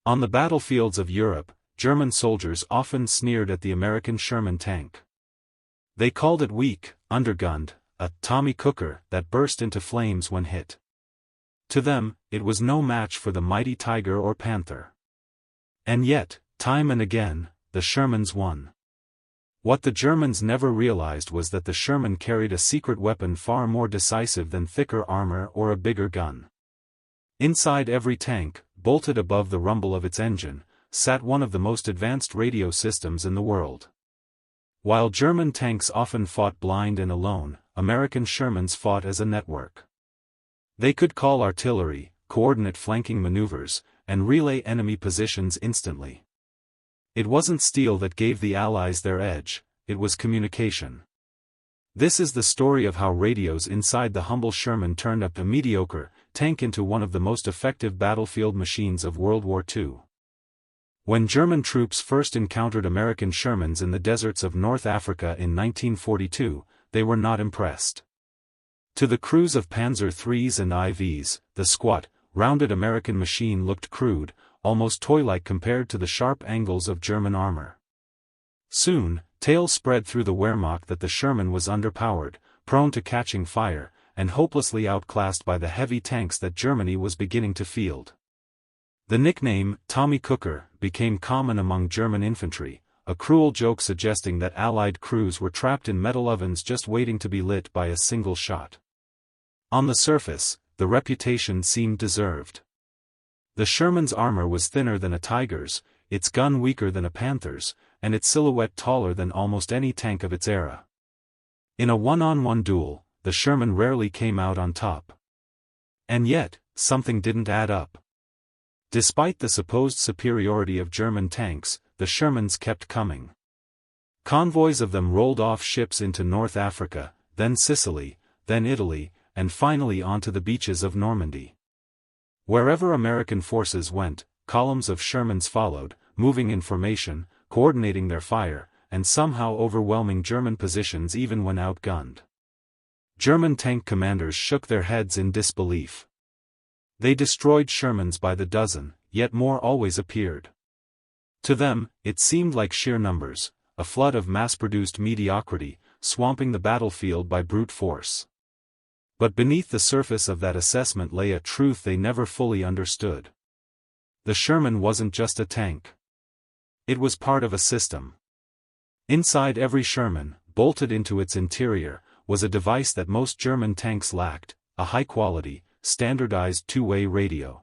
On the battlefields of Europe, German soldiers often sneered at the American Sherman tank. They called it weak, undergunned, a Tommy cooker that burst into flames when hit. To them, it was no match for the mighty Tiger or Panther. And yet, time and again, the Shermans won. What the Germans never realized was that the Sherman carried a secret weapon far more decisive than thicker armor or a bigger gun. Inside every tank, bolted above the rumble of its engine, sat one of the most advanced radio systems in the world. While German tanks often fought blind and alone, American Shermans fought as a network. They could call artillery, coordinate flanking maneuvers, and relay enemy positions instantly. It wasn't steel that gave the Allies their edge, it was communication. This is the story of how radios inside the humble Sherman turned up a mediocre tank into one of the most effective battlefield machines of World War II. When German troops first encountered American Shermans in the deserts of North Africa in 1942, they were not impressed. To the crews of Panzer IIIs and IVs, the squat, rounded American machine looked crude, almost toy-like compared to the sharp angles of German armor. Soon, tales spread through the Wehrmacht that the Sherman was underpowered, prone to catching fire, and hopelessly outclassed by the heavy tanks that Germany was beginning to field. The nickname, Tommy Cooker, became common among German infantry, a cruel joke suggesting that Allied crews were trapped in metal ovens just waiting to be lit by a single shot. On the surface, the reputation seemed deserved. The Sherman's armor was thinner than a Tiger's, its gun weaker than a Panther's, and its silhouette taller than almost any tank of its era. In a one-on-one duel, the Sherman rarely came out on top. And yet, something didn't add up. Despite the supposed superiority of German tanks, the Shermans kept coming. Convoys of them rolled off ships into North Africa, then Sicily, then Italy, and finally onto the beaches of Normandy. Wherever American forces went, columns of Shermans followed, moving in formation, coordinating their fire, and somehow overwhelming German positions even when outgunned. German tank commanders shook their heads in disbelief. They destroyed Shermans by the dozen, yet more always appeared. To them, it seemed like sheer numbers, a flood of mass-produced mediocrity, swamping the battlefield by brute force. But beneath the surface of that assessment lay a truth they never fully understood. The Sherman wasn't just a tank. It was part of a system. Inside every Sherman, bolted into its interior, was a device that most German tanks lacked, a high-quality, standardized two-way radio.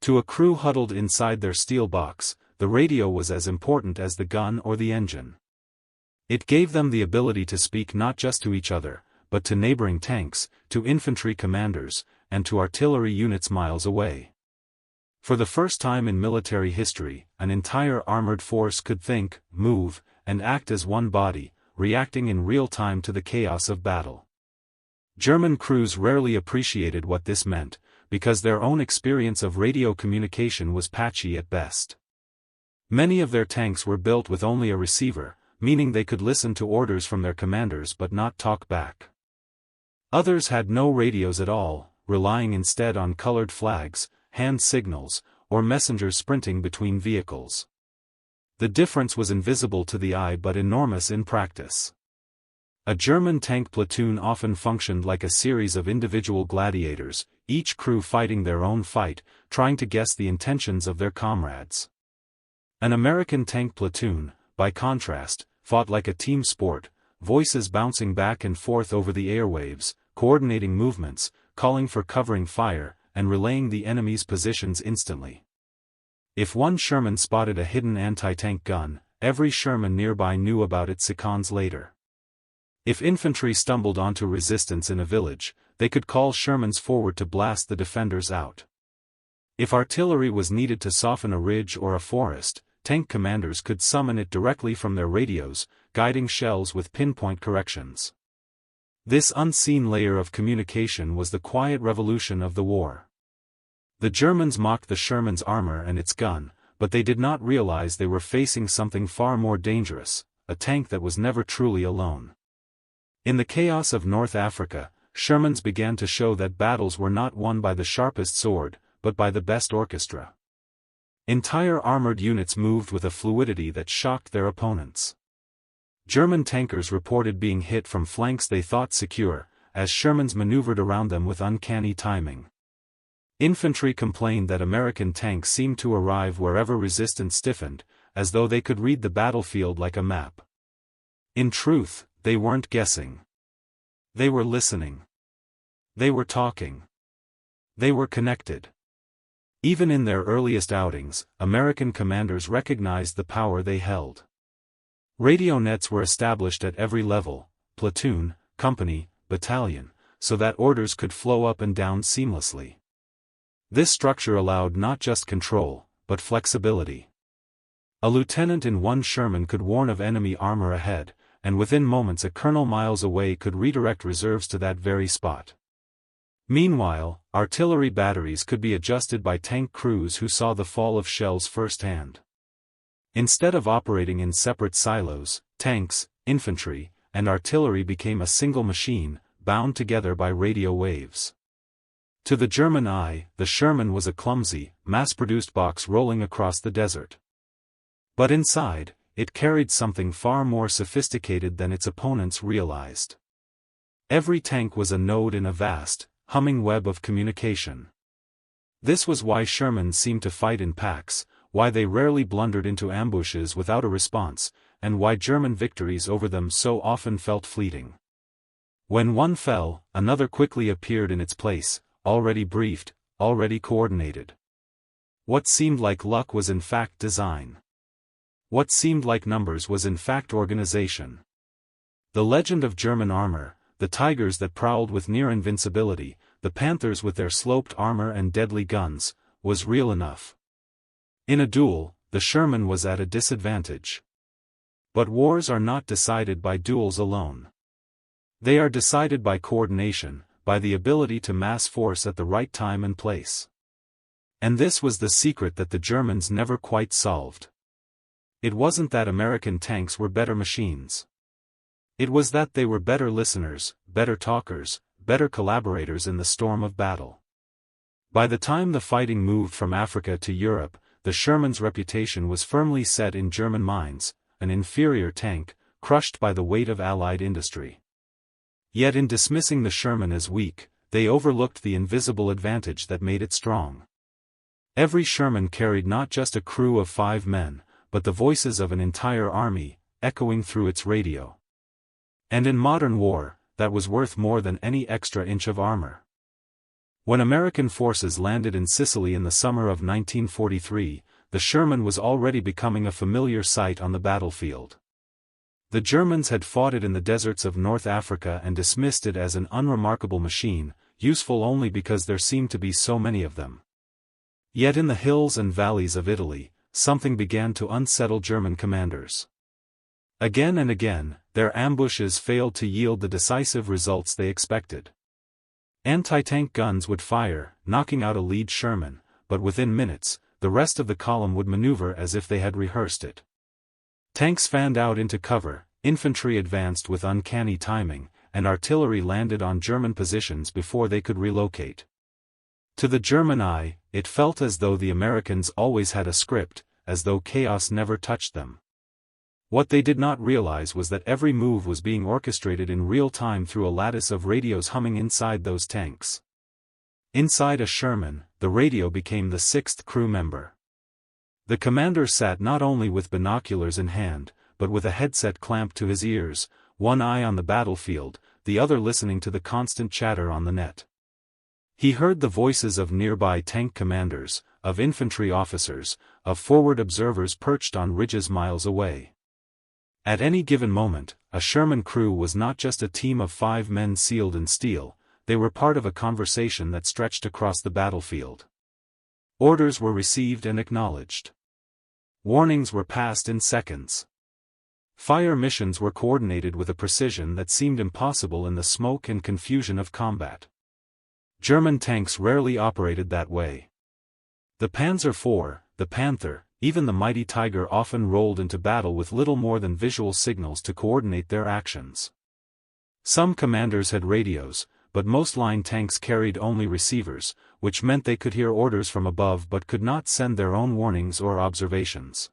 To a crew huddled inside their steel box, the radio was as important as the gun or the engine. It gave them the ability to speak not just to each other, but to neighboring tanks, to infantry commanders, and to artillery units miles away. For the first time in military history, an entire armored force could think, move, and act as one body, reacting in real time to the chaos of battle. German crews rarely appreciated what this meant, because their own experience of radio communication was patchy at best. Many of their tanks were built with only a receiver, meaning they could listen to orders from their commanders but not talk back. Others had no radios at all, relying instead on colored flags, hand signals, or messengers sprinting between vehicles. The difference was invisible to the eye but enormous in practice. A German tank platoon often functioned like a series of individual gladiators, each crew fighting their own fight, trying to guess the intentions of their comrades. An American tank platoon, by contrast, fought like a team sport, voices bouncing back and forth over the airwaves, coordinating movements, calling for covering fire, and relaying the enemy's positions instantly. If one Sherman spotted a hidden anti-tank gun, every Sherman nearby knew about it seconds later. If infantry stumbled onto resistance in a village, they could call Shermans forward to blast the defenders out. If artillery was needed to soften a ridge or a forest, tank commanders could summon it directly from their radios, guiding shells with pinpoint corrections. This unseen layer of communication was the quiet revolution of the war. The Germans mocked the Sherman's armor and its gun, but they did not realize they were facing something far more dangerous, a tank that was never truly alone. In the chaos of North Africa, Shermans began to show that battles were not won by the sharpest sword, but by the best orchestra. Entire armored units moved with a fluidity that shocked their opponents. German tankers reported being hit from flanks they thought secure, as Shermans maneuvered around them with uncanny timing. Infantry complained that American tanks seemed to arrive wherever resistance stiffened, as though they could read the battlefield like a map. In truth, they weren't guessing. They were listening. They were talking. They were connected. Even in their earliest outings, American commanders recognized the power they held. Radio nets were established at every level, platoon, company, battalion, so that orders could flow up and down seamlessly. This structure allowed not just control, but flexibility. A lieutenant in one Sherman could warn of enemy armor ahead, and within moments a colonel miles away could redirect reserves to that very spot. Meanwhile, artillery batteries could be adjusted by tank crews who saw the fall of shells firsthand. Instead of operating in separate silos, tanks, infantry, and artillery became a single machine, bound together by radio waves. To the German eye, the Sherman was a clumsy, mass-produced box rolling across the desert. But inside, it carried something far more sophisticated than its opponents realized. Every tank was a node in a vast, humming web of communication. This was why Shermans seemed to fight in packs, why they rarely blundered into ambushes without a response, and why German victories over them so often felt fleeting. When one fell, another quickly appeared in its place, already briefed, already coordinated. What seemed like luck was in fact design. What seemed like numbers was in fact organization. The legend of German armor, the tigers that prowled with near invincibility, the panthers with their sloped armor and deadly guns, was real enough. In a duel, the Sherman was at a disadvantage. But wars are not decided by duels alone. They are decided by coordination, by the ability to mass force at the right time and place. And this was the secret that the Germans never quite solved. It wasn't that American tanks were better machines. It was that they were better listeners, better talkers, better collaborators in the storm of battle. By the time the fighting moved from Africa to Europe, the Sherman's reputation was firmly set in German minds, an inferior tank, crushed by the weight of Allied industry. Yet in dismissing the Sherman as weak, they overlooked the invisible advantage that made it strong. Every Sherman carried not just a crew of 5 men, but the voices of an entire army, echoing through its radio. And in modern war, that was worth more than any extra inch of armor. When American forces landed in Sicily in the summer of 1943, the Sherman was already becoming a familiar sight on the battlefield. The Germans had fought it in the deserts of North Africa and dismissed it as an unremarkable machine, useful only because there seemed to be so many of them. Yet in the hills and valleys of Italy, something began to unsettle German commanders. Again and again, their ambushes failed to yield the decisive results they expected. Anti-tank guns would fire, knocking out a lead Sherman, but within minutes, the rest of the column would maneuver as if they had rehearsed it. Tanks fanned out into cover, infantry advanced with uncanny timing, and artillery landed on German positions before they could relocate. To the German eye, it felt as though the Americans always had a script, as though chaos never touched them. What they did not realize was that every move was being orchestrated in real time through a lattice of radios humming inside those tanks. Inside a Sherman, the radio became the 6th crew member. The commander sat not only with binoculars in hand, but with a headset clamped to his ears, one eye on the battlefield, the other listening to the constant chatter on the net. He heard the voices of nearby tank commanders, of infantry officers, of forward observers perched on ridges miles away. At any given moment, a Sherman crew was not just a team of 5 men sealed in steel, they were part of a conversation that stretched across the battlefield. Orders were received and acknowledged. Warnings were passed in seconds. Fire missions were coordinated with a precision that seemed impossible in the smoke and confusion of combat. German tanks rarely operated that way. The Panzer IV, the Panther, even the mighty Tiger often rolled into battle with little more than visual signals to coordinate their actions. Some commanders had radios, but most line tanks carried only receivers, which meant they could hear orders from above but could not send their own warnings or observations.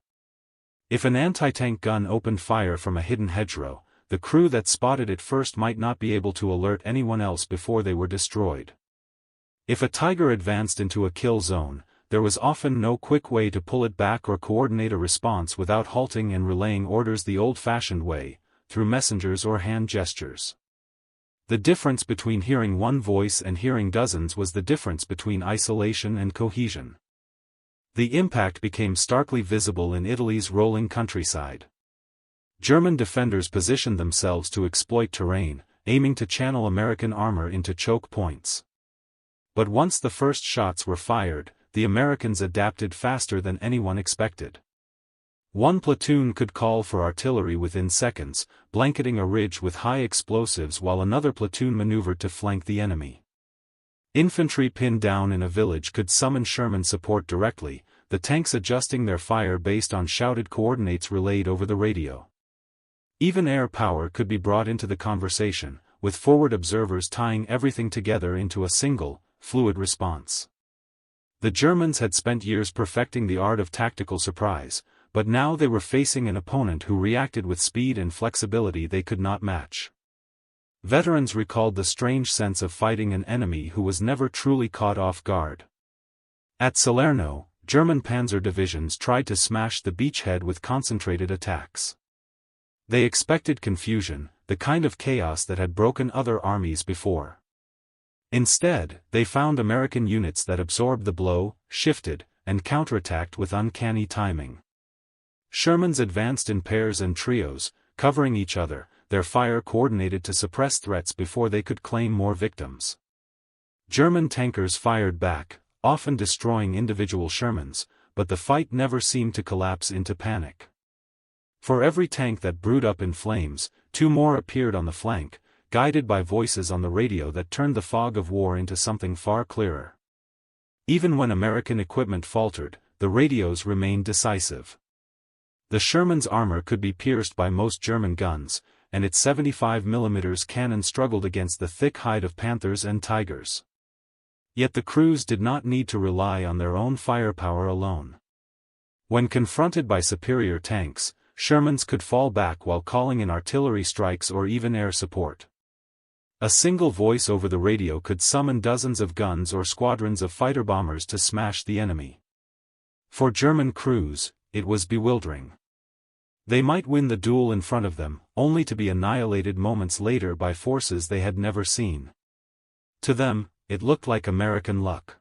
If an anti-tank gun opened fire from a hidden hedgerow, the crew that spotted it first might not be able to alert anyone else before they were destroyed. If a Tiger advanced into a kill zone, there was often no quick way to pull it back or coordinate a response without halting and relaying orders the old-fashioned way, through messengers or hand gestures. The difference between hearing one voice and hearing dozens was the difference between isolation and cohesion. The impact became starkly visible in Italy's rolling countryside. German defenders positioned themselves to exploit terrain, aiming to channel American armor into choke points. But once the first shots were fired, the Americans adapted faster than anyone expected. One platoon could call for artillery within seconds, blanketing a ridge with high explosives while another platoon maneuvered to flank the enemy. Infantry pinned down in a village could summon Sherman support directly, the tanks adjusting their fire based on shouted coordinates relayed over the radio. Even air power could be brought into the conversation, with forward observers tying everything together into a single, fluid response. The Germans had spent years perfecting the art of tactical surprise, but now they were facing an opponent who reacted with speed and flexibility they could not match. Veterans recalled the strange sense of fighting an enemy who was never truly caught off guard. At Salerno, German panzer divisions tried to smash the beachhead with concentrated attacks. They expected confusion, the kind of chaos that had broken other armies before. Instead, they found American units that absorbed the blow, shifted, and counterattacked with uncanny timing. Shermans advanced in pairs and trios, covering each other, their fire coordinated to suppress threats before they could claim more victims. German tankers fired back, often destroying individual Shermans, but the fight never seemed to collapse into panic. For every tank that brewed up in flames, two more appeared on the flank, guided by voices on the radio that turned the fog of war into something far clearer. Even when American equipment faltered, the radios remained decisive. The Sherman's armor could be pierced by most German guns, and its 75mm cannon struggled against the thick hide of Panthers and Tigers. Yet the crews did not need to rely on their own firepower alone. When confronted by superior tanks, Shermans could fall back while calling in artillery strikes or even air support. A single voice over the radio could summon dozens of guns or squadrons of fighter bombers to smash the enemy. For German crews, it was bewildering. They might win the duel in front of them, only to be annihilated moments later by forces they had never seen. To them, it looked like American luck.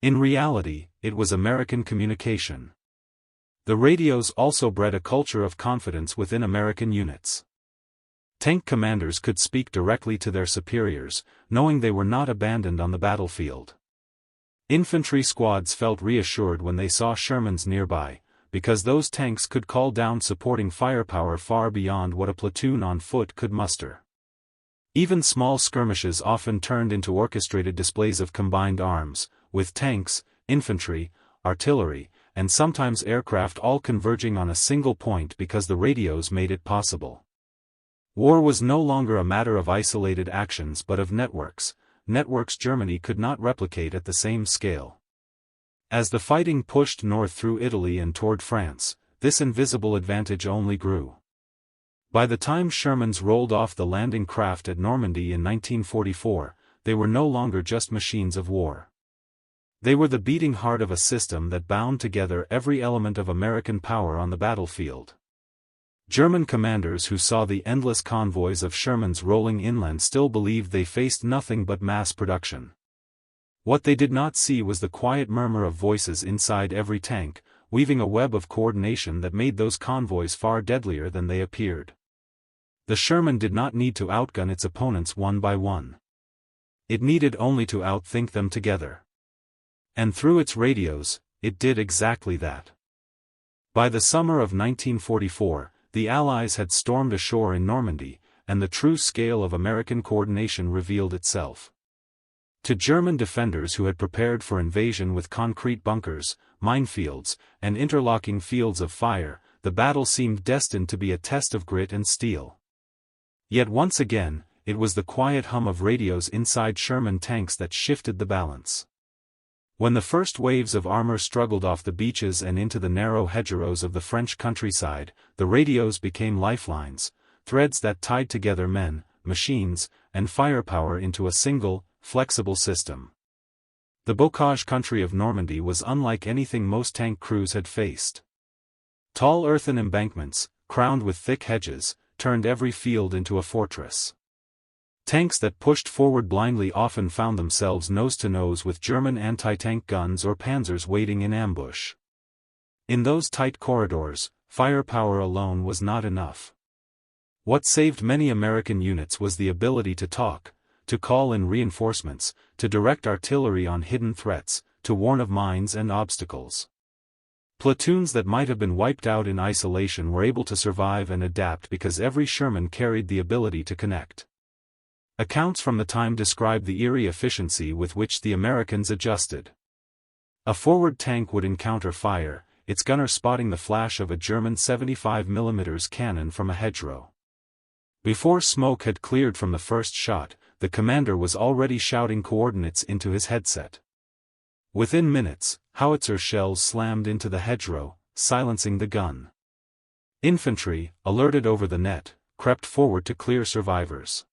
In reality, it was American communication. The radios also bred a culture of confidence within American units. Tank commanders could speak directly to their superiors, knowing they were not abandoned on the battlefield. Infantry squads felt reassured when they saw Shermans nearby, because those tanks could call down supporting firepower far beyond what a platoon on foot could muster. Even small skirmishes often turned into orchestrated displays of combined arms, with tanks, infantry, artillery, and sometimes aircraft all converging on a single point because the radios made it possible. War was no longer a matter of isolated actions but of networks Germany could not replicate at the same scale. As the fighting pushed north through Italy and toward France, this invisible advantage only grew. By the time Shermans rolled off the landing craft at Normandy in 1944, they were no longer just machines of war. They were the beating heart of a system that bound together every element of American power on the battlefield. German commanders who saw the endless convoys of Shermans rolling inland still believed they faced nothing but mass production. What they did not see was the quiet murmur of voices inside every tank, weaving a web of coordination that made those convoys far deadlier than they appeared. The Sherman did not need to outgun its opponents one by one. It needed only to outthink them together. And through its radios, it did exactly that. By the summer of 1944, the Allies had stormed ashore in Normandy, and the true scale of American coordination revealed itself. To German defenders who had prepared for invasion with concrete bunkers, minefields, and interlocking fields of fire, the battle seemed destined to be a test of grit and steel. Yet once again, it was the quiet hum of radios inside Sherman tanks that shifted the balance. When the first waves of armor struggled off the beaches and into the narrow hedgerows of the French countryside, the radios became lifelines, threads that tied together men, machines, and firepower into a single, flexible system. The bocage country of Normandy was unlike anything most tank crews had faced. Tall earthen embankments, crowned with thick hedges, turned every field into a fortress. Tanks that pushed forward blindly often found themselves nose-to-nose with German anti-tank guns or panzers waiting in ambush. In those tight corridors, firepower alone was not enough. What saved many American units was the ability to talk, to call in reinforcements, to direct artillery on hidden threats, to warn of mines and obstacles. Platoons that might have been wiped out in isolation were able to survive and adapt because every Sherman carried the ability to connect. Accounts from the time describe the eerie efficiency with which the Americans adjusted. A forward tank would encounter fire, its gunner spotting the flash of a German 75mm cannon from a hedgerow. Before smoke had cleared from the first shot, the commander was already shouting coordinates into his headset. Within minutes, howitzer shells slammed into the hedgerow, silencing the gun. Infantry, alerted over the net, crept forward to clear survivors.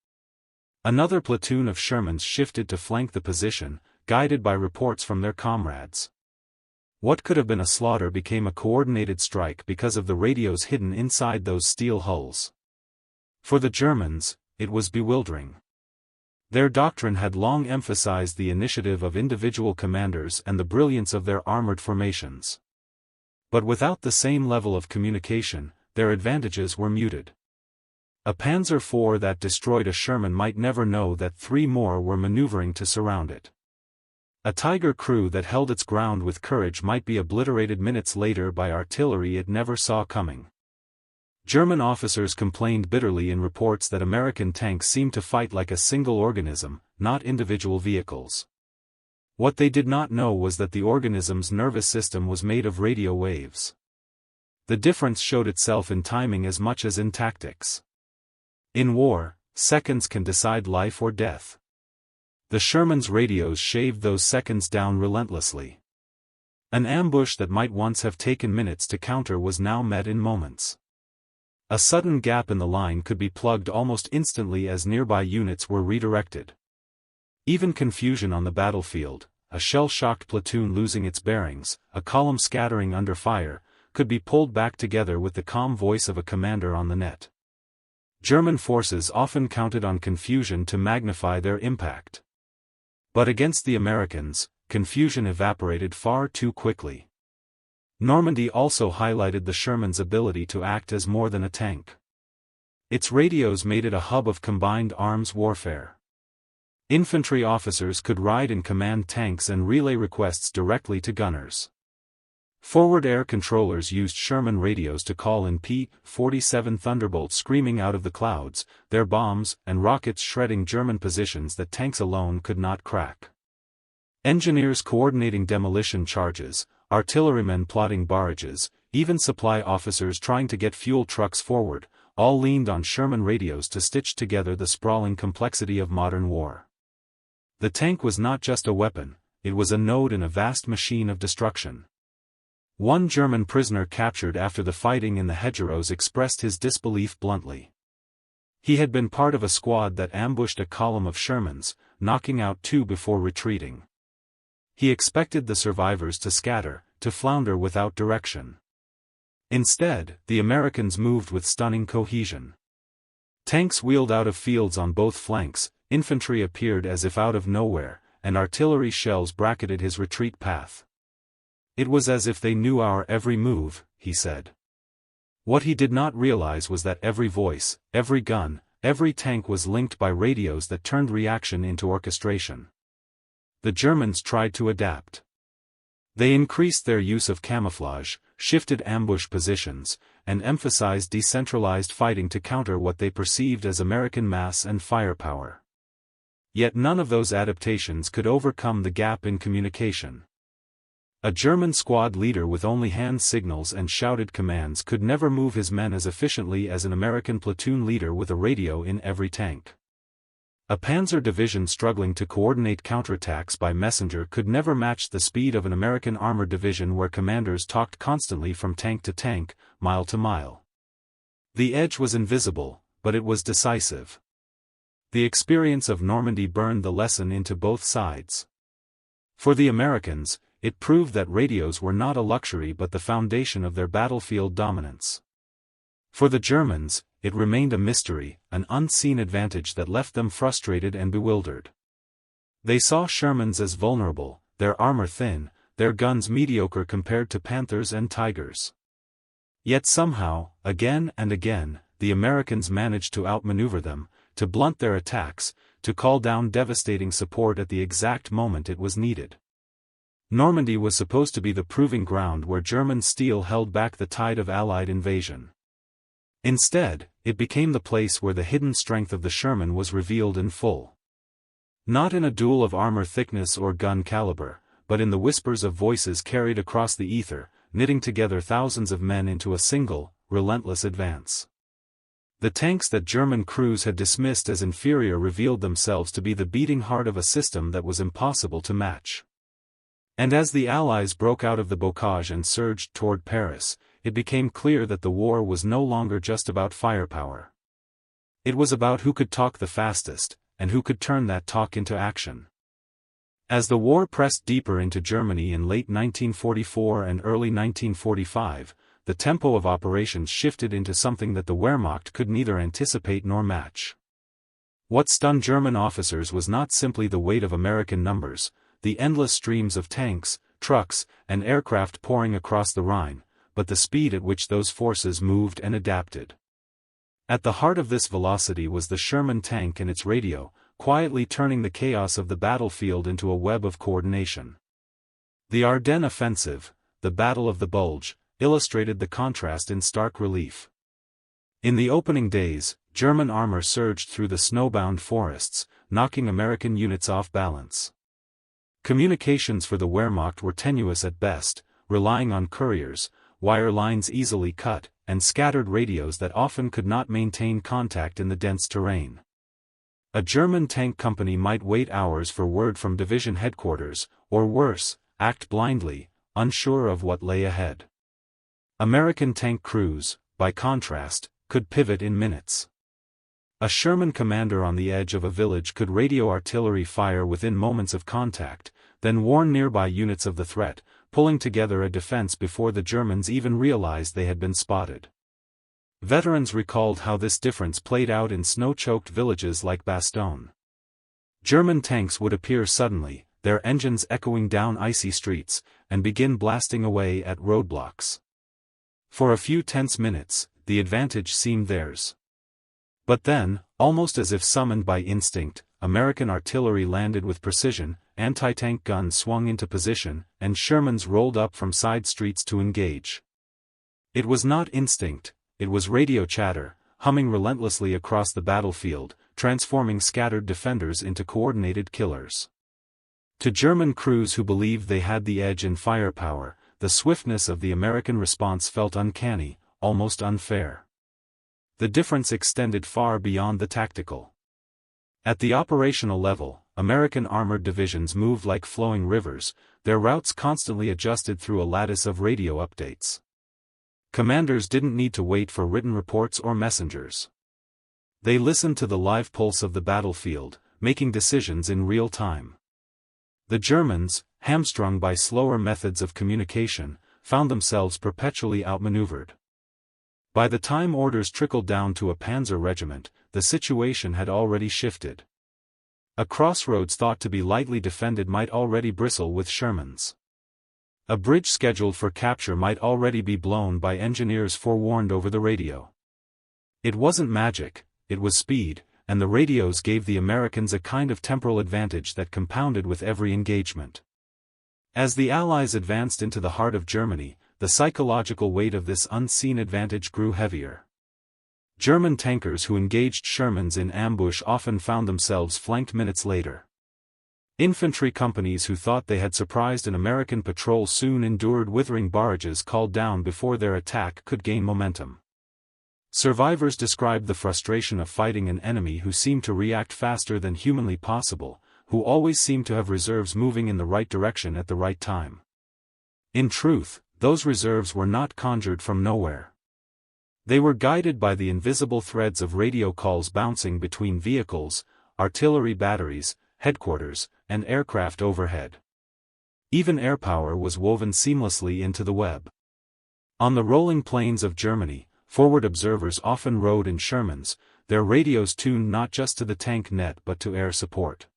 Another platoon of Shermans shifted to flank the position, guided by reports from their comrades. What could have been a slaughter became a coordinated strike because of the radios hidden inside those steel hulls. For the Germans, it was bewildering. Their doctrine had long emphasized the initiative of individual commanders and the brilliance of their armored formations. But without the same level of communication, their advantages were muted. A Panzer IV that destroyed a Sherman might never know that 3 more were maneuvering to surround it. A Tiger crew that held its ground with courage might be obliterated minutes later by artillery it never saw coming. German officers complained bitterly in reports that American tanks seemed to fight like a single organism, not individual vehicles. What they did not know was that the organism's nervous system was made of radio waves. The difference showed itself in timing as much as in tactics. In war, seconds can decide life or death. The Sherman's radios shaved those seconds down relentlessly. An ambush that might once have taken minutes to counter was now met in moments. A sudden gap in the line could be plugged almost instantly as nearby units were redirected. Even confusion on the battlefield, a shell-shocked platoon losing its bearings, a column scattering under fire, could be pulled back together with the calm voice of a commander on the net. German forces often counted on confusion to magnify their impact. But against the Americans, confusion evaporated far too quickly. Normandy also highlighted the Sherman's ability to act as more than a tank. Its radios made it a hub of combined arms warfare. Infantry officers could ride and command tanks and relay requests directly to gunners. Forward air controllers used Sherman radios to call in P-47 Thunderbolts screaming out of the clouds, their bombs and rockets shredding German positions that tanks alone could not crack. Engineers coordinating demolition charges, artillerymen plotting barrages, even supply officers trying to get fuel trucks forward, all leaned on Sherman radios to stitch together the sprawling complexity of modern war. The tank was not just a weapon, it was a node in a vast machine of destruction. One German prisoner captured after the fighting in the hedgerows expressed his disbelief bluntly. He had been part of a squad that ambushed a column of Shermans, knocking out 2 before retreating. He expected the survivors to scatter, to flounder without direction. Instead, the Americans moved with stunning cohesion. Tanks wheeled out of fields on both flanks, infantry appeared as if out of nowhere, and artillery shells bracketed his retreat path. It was as if they knew our every move, he said. What he did not realize was that every voice, every gun, every tank was linked by radios that turned reaction into orchestration. The Germans tried to adapt. They increased their use of camouflage, shifted ambush positions, and emphasized decentralized fighting to counter what they perceived as American mass and firepower. Yet none of those adaptations could overcome the gap in communication. A German squad leader with only hand signals and shouted commands could never move his men as efficiently as an American platoon leader with a radio in every tank. A panzer division struggling to coordinate counterattacks by messenger could never match the speed of an American armored division where commanders talked constantly from tank to tank, mile to mile. The edge was invisible, but it was decisive. The experience of Normandy burned the lesson into both sides. For the Americans, it proved that radios were not a luxury but the foundation of their battlefield dominance. For the Germans, it remained a mystery, an unseen advantage that left them frustrated and bewildered. They saw Shermans as vulnerable, their armor thin, their guns mediocre compared to Panthers and Tigers. Yet somehow, again and again, the Americans managed to outmaneuver them, to blunt their attacks, to call down devastating support at the exact moment it was needed. Normandy was supposed to be the proving ground where German steel held back the tide of Allied invasion. Instead, it became the place where the hidden strength of the Sherman was revealed in full. Not in a duel of armor thickness or gun caliber, but in the whispers of voices carried across the ether, knitting together thousands of men into a single, relentless advance. The tanks that German crews had dismissed as inferior revealed themselves to be the beating heart of a system that was impossible to match. And as the Allies broke out of the bocage and surged toward Paris, it became clear that the war was no longer just about firepower. It was about who could talk the fastest, and who could turn that talk into action. As the war pressed deeper into Germany in late 1944 and early 1945, the tempo of operations shifted into something that the Wehrmacht could neither anticipate nor match. What stunned German officers was not simply the weight of American numbers, the endless streams of tanks, trucks, and aircraft pouring across the Rhine, but the speed at which those forces moved and adapted. At the heart of this velocity was the Sherman tank and its radio, quietly turning the chaos of the battlefield into a web of coordination. The Ardennes offensive, the Battle of the Bulge, illustrated the contrast in stark relief. In the opening days, German armor surged through the snowbound forests, knocking American units off balance. Communications for the Wehrmacht were tenuous at best, relying on couriers, wire lines easily cut, and scattered radios that often could not maintain contact in the dense terrain. A German tank company might wait hours for word from division headquarters, or worse, act blindly, unsure of what lay ahead. American tank crews, by contrast, could pivot in minutes. A Sherman commander on the edge of a village could radio artillery fire within moments of contact, then warn nearby units of the threat, pulling together a defense before the Germans even realized they had been spotted. Veterans recalled how this difference played out in snow-choked villages like Bastogne. German tanks would appear suddenly, their engines echoing down icy streets, and begin blasting away at roadblocks. For a few tense minutes, the advantage seemed theirs. But then, almost as if summoned by instinct, American artillery landed with precision, anti-tank guns swung into position, and Shermans rolled up from side streets to engage. It was not instinct, it was radio chatter, humming relentlessly across the battlefield, transforming scattered defenders into coordinated killers. To German crews who believed they had the edge in firepower, the swiftness of the American response felt uncanny, almost unfair. The difference extended far beyond the tactical. At the operational level, American armored divisions moved like flowing rivers, their routes constantly adjusted through a lattice of radio updates. Commanders didn't need to wait for written reports or messengers. They listened to the live pulse of the battlefield, making decisions in real time. The Germans, hamstrung by slower methods of communication, found themselves perpetually outmaneuvered. By the time orders trickled down to a panzer regiment, the situation had already shifted. A crossroads thought to be lightly defended might already bristle with Shermans. A bridge scheduled for capture might already be blown by engineers forewarned over the radio. It wasn't magic, it was speed, and the radios gave the Americans a kind of temporal advantage that compounded with every engagement. As the Allies advanced into the heart of Germany, the psychological weight of this unseen advantage grew heavier. German tankers who engaged Shermans in ambush often found themselves flanked minutes later. Infantry companies who thought they had surprised an American patrol soon endured withering barrages called down before their attack could gain momentum. Survivors described the frustration of fighting an enemy who seemed to react faster than humanly possible, who always seemed to have reserves moving in the right direction at the right time. In truth, those reserves were not conjured from nowhere. They were guided by the invisible threads of radio calls bouncing between vehicles, artillery batteries, headquarters, and aircraft overhead. Even air power was woven seamlessly into the web. On the rolling plains of Germany, forward observers often rode in Shermans, their radios tuned not just to the tank net but to air support.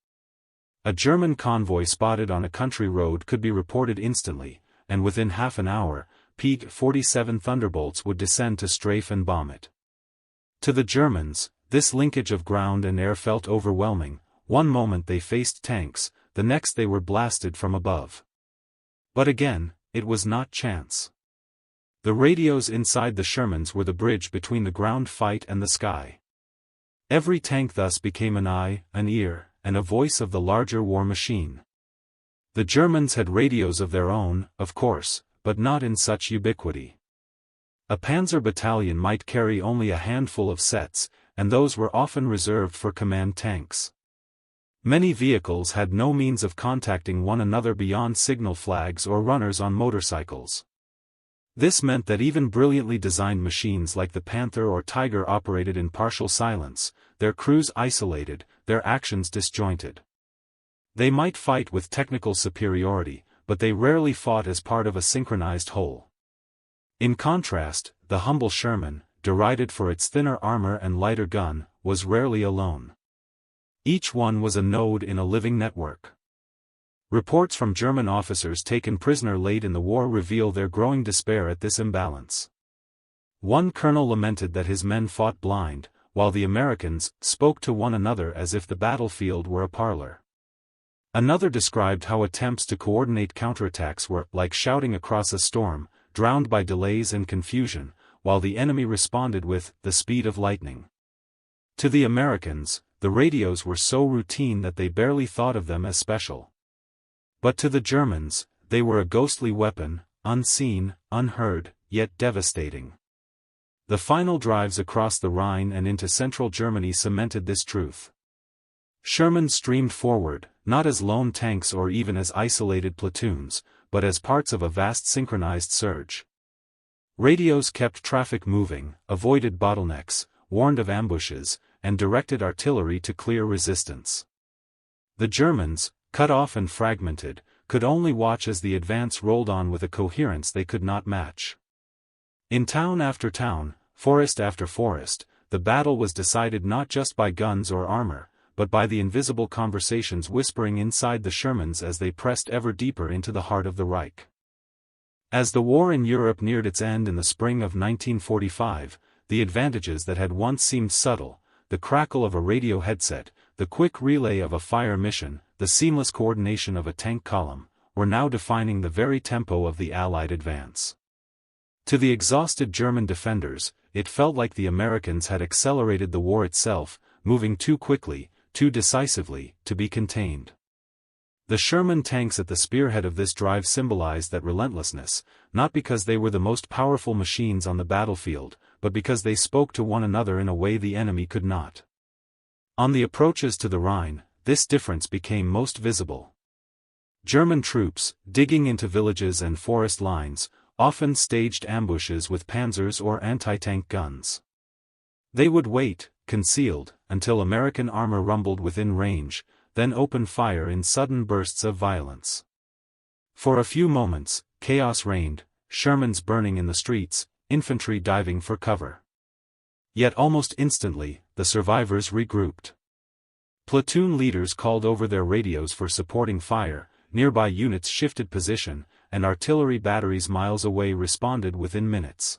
A German convoy spotted on a country road could be reported instantly, and within half an hour, P-47 Thunderbolts would descend to strafe and bomb it. To the Germans, this linkage of ground and air felt overwhelming. One moment they faced tanks, the next they were blasted from above. But again, it was not chance. The radios inside the Shermans were the bridge between the ground fight and the sky. Every tank thus became an eye, an ear, and a voice of the larger war machine. The Germans had radios of their own, of course, but not in such ubiquity. A panzer battalion might carry only a handful of sets, and those were often reserved for command tanks. Many vehicles had no means of contacting one another beyond signal flags or runners on motorcycles. This meant that even brilliantly designed machines like the Panther or Tiger operated in partial silence, their crews isolated, their actions disjointed. They might fight with technical superiority, but they rarely fought as part of a synchronized whole. In contrast, the humble Sherman, derided for its thinner armor and lighter gun, was rarely alone. Each one was a node in a living network. Reports from German officers taken prisoner late in the war reveal their growing despair at this imbalance. One colonel lamented that his men fought blind, while the Americans spoke to one another as if the battlefield were a parlor. Another described how attempts to coordinate counterattacks were like shouting across a storm, drowned by delays and confusion, while the enemy responded with the speed of lightning. To the Americans, the radios were so routine that they barely thought of them as special. But to the Germans, they were a ghostly weapon, unseen, unheard, yet devastating. The final drives across the Rhine and into central Germany cemented this truth. Sherman streamed forward, not as lone tanks or even as isolated platoons, but as parts of a vast synchronized surge. Radios kept traffic moving, avoided bottlenecks, warned of ambushes, and directed artillery to clear resistance. The Germans, cut off and fragmented, could only watch as the advance rolled on with a coherence they could not match. In town after town, forest after forest, the battle was decided not just by guns or armor, but by the invisible conversations whispering inside the Shermans as they pressed ever deeper into the heart of the Reich. As the war in Europe neared its end in the spring of 1945, the advantages that had once seemed subtle, the crackle of a radio headset, the quick relay of a fire mission, the seamless coordination of a tank column, were now defining the very tempo of the Allied advance. To the exhausted German defenders, it felt like the Americans had accelerated the war itself, moving too quickly, too decisively, to be contained. The Sherman tanks at the spearhead of this drive symbolized that relentlessness, not because they were the most powerful machines on the battlefield, but because they spoke to one another in a way the enemy could not. On the approaches to the Rhine, this difference became most visible. German troops, digging into villages and forest lines, often staged ambushes with panzers or anti-tank guns. They would wait, concealed, until American armor rumbled within range, then open fire in sudden bursts of violence. For a few moments, chaos reigned, Shermans burning in the streets, infantry diving for cover. Yet almost instantly, the survivors regrouped. Platoon leaders called over their radios for supporting fire, nearby units shifted position, and artillery batteries miles away responded within minutes.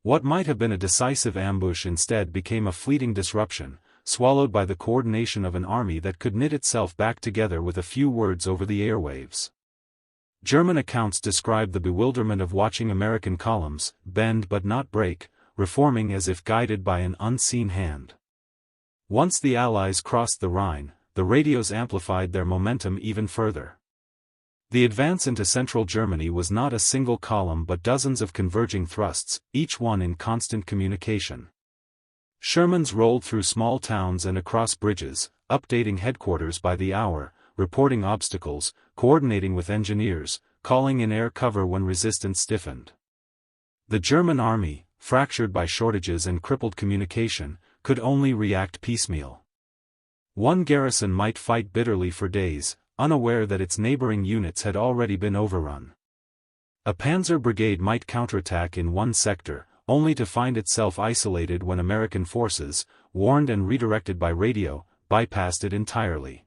What might have been a decisive ambush instead became a fleeting disruption, swallowed by the coordination of an army that could knit itself back together with a few words over the airwaves. German accounts describe the bewilderment of watching American columns, bend but not break, reforming as if guided by an unseen hand. Once the Allies crossed the Rhine, the radios amplified their momentum even further. The advance into central Germany was not a single column but dozens of converging thrusts, each one in constant communication. Shermans rolled through small towns and across bridges, updating headquarters by the hour, reporting obstacles, coordinating with engineers, calling in air cover when resistance stiffened. The German army, fractured by shortages and crippled communication, could only react piecemeal. One garrison might fight bitterly for days, unaware that its neighboring units had already been overrun. A panzer brigade might counterattack in one sector, only to find itself isolated when American forces, warned and redirected by radio, bypassed it entirely.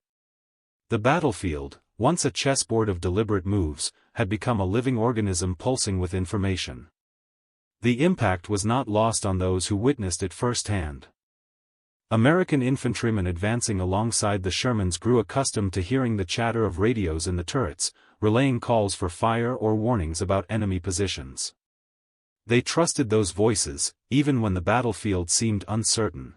The battlefield, once a chessboard of deliberate moves, had become a living organism pulsing with information. The impact was not lost on those who witnessed it firsthand. American infantrymen advancing alongside the Shermans grew accustomed to hearing the chatter of radios in the turrets, relaying calls for fire or warnings about enemy positions. They trusted those voices, even when the battlefield seemed uncertain.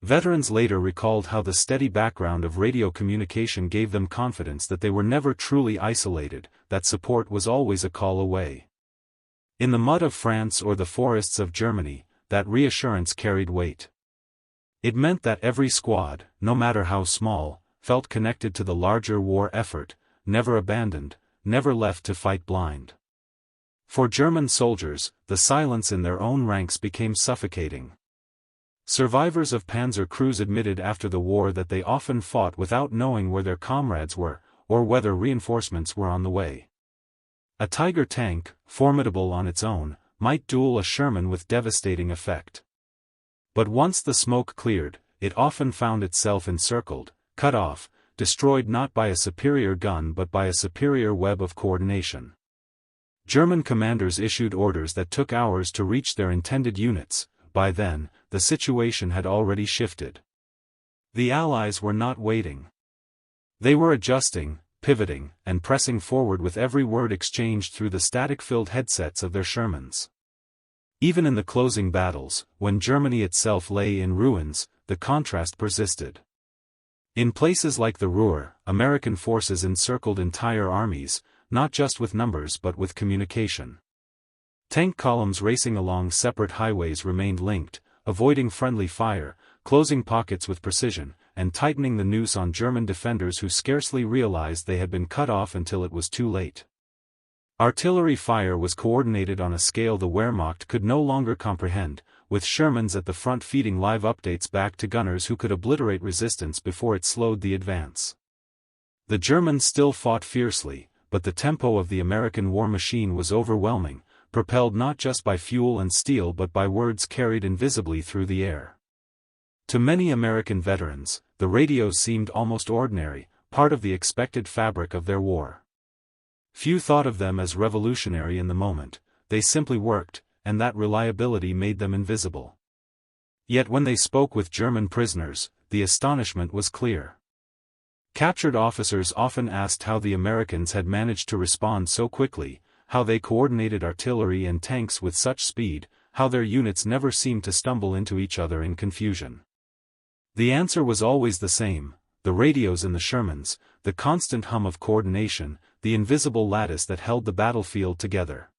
Veterans later recalled how the steady background of radio communication gave them confidence that they were never truly isolated, that support was always a call away. In the mud of France or the forests of Germany, that reassurance carried weight. It meant that every squad, no matter how small, felt connected to the larger war effort, never abandoned, never left to fight blind. For German soldiers, the silence in their own ranks became suffocating. Survivors of Panzer crews admitted after the war that they often fought without knowing where their comrades were, or whether reinforcements were on the way. A Tiger tank, formidable on its own, might duel a Sherman with devastating effect. But once the smoke cleared, it often found itself encircled, cut off, destroyed not by a superior gun but by a superior web of coordination. German commanders issued orders that took hours to reach their intended units. By then, the situation had already shifted. The Allies were not waiting. They were adjusting, pivoting, and pressing forward with every word exchanged through the static-filled headsets of their Shermans. Even in the closing battles, when Germany itself lay in ruins, the contrast persisted. In places like the Ruhr, American forces encircled entire armies, not just with numbers but with communication. Tank columns racing along separate highways remained linked, avoiding friendly fire, closing pockets with precision, and tightening the noose on German defenders who scarcely realized they had been cut off until it was too late. Artillery fire was coordinated on a scale the Wehrmacht could no longer comprehend, with Shermans at the front feeding live updates back to gunners who could obliterate resistance before it slowed the advance. The Germans still fought fiercely, but the tempo of the American war machine was overwhelming, propelled not just by fuel and steel but by words carried invisibly through the air. To many American veterans, the radios seemed almost ordinary, part of the expected fabric of their war. Few thought of them as revolutionary in the moment, they simply worked, and that reliability made them invisible. Yet when they spoke with German prisoners, the astonishment was clear. Captured officers often asked how the Americans had managed to respond so quickly, how they coordinated artillery and tanks with such speed, how their units never seemed to stumble into each other in confusion. The answer was always the same: the radios in the Shermans, the constant hum of coordination, the invisible lattice that held the battlefield together.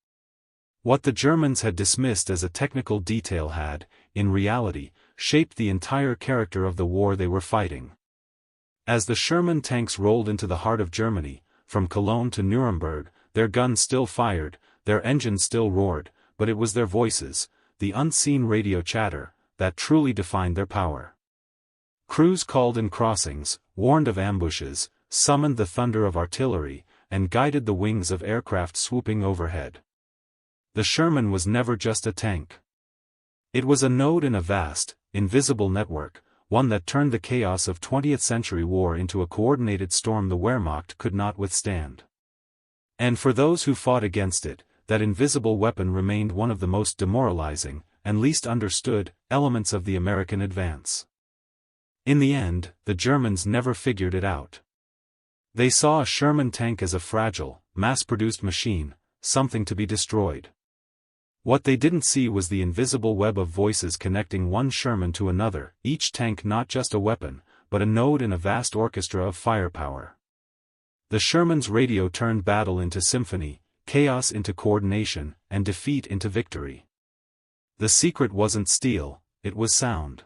What the Germans had dismissed as a technical detail had, in reality, shaped the entire character of the war they were fighting. As the Sherman tanks rolled into the heart of Germany, from Cologne to Nuremberg, their guns still fired, their engines still roared, but it was their voices, the unseen radio chatter, that truly defined their power. Crews called in crossings, warned of ambushes, summoned the thunder of artillery, and guided the wings of aircraft swooping overhead. The Sherman was never just a tank. It was a node in a vast, invisible network, one that turned the chaos of 20th-century war into a coordinated storm the Wehrmacht could not withstand. And for those who fought against it, that invisible weapon remained one of the most demoralizing, and least understood, elements of the American advance. In the end, the Germans never figured it out. They saw a Sherman tank as a fragile, mass-produced machine, something to be destroyed. What they didn't see was the invisible web of voices connecting one Sherman to another, each tank not just a weapon, but a node in a vast orchestra of firepower. The Sherman's radio turned battle into symphony, chaos into coordination, and defeat into victory. The secret wasn't steel, it was sound.